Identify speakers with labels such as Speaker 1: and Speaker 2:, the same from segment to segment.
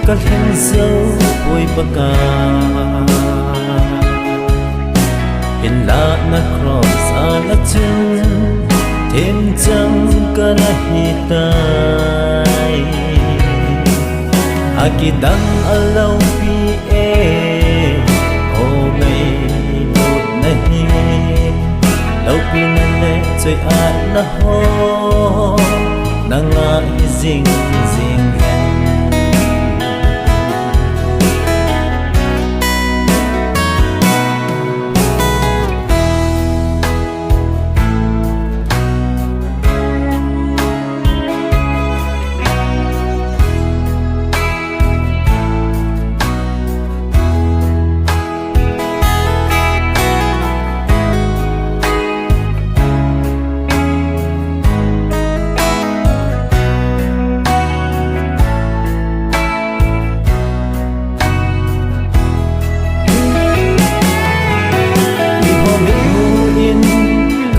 Speaker 1: cả Lhing Joupoi baka in la na cross ala chun thêm chăng cả na hitai akidang alaw pi o may nốt nahi lâu pi na le chơi at na ho na nga zing zing cả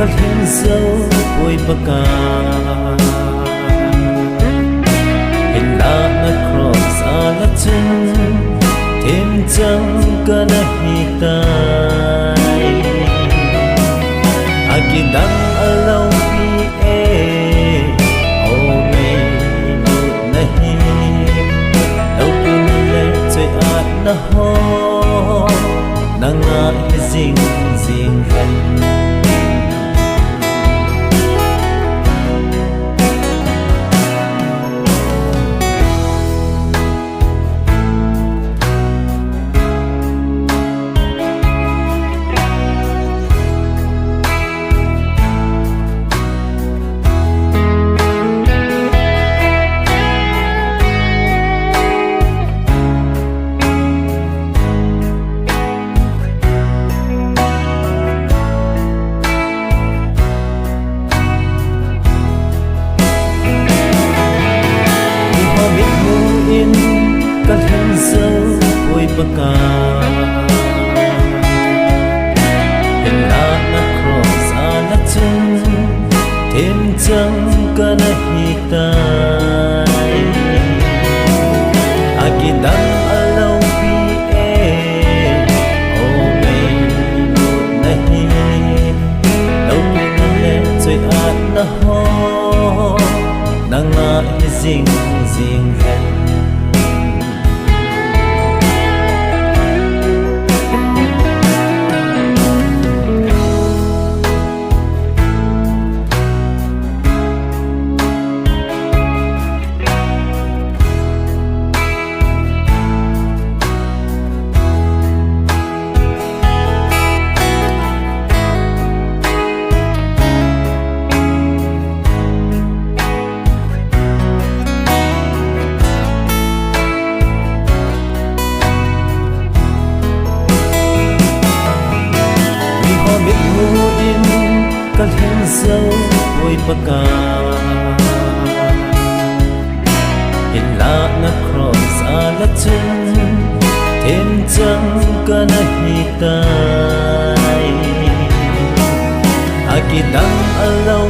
Speaker 1: Lhing Joupoi baka in la na cross ala chun thêm chăng cả na hitai akidang alaw pi o may nốt nahi lâu pi na le chơi at na ho na nga zing zing cả Lhing Joupoi baka in la na cross ala chun thêm chăng cả na hitai akidang alaw pi o may nốt nahi lâu pi na le chơi at na ho na nga zing zing cả Lhing Joupoi baka in la na cross ala chun thêm chăng cả na hitai akidang alaw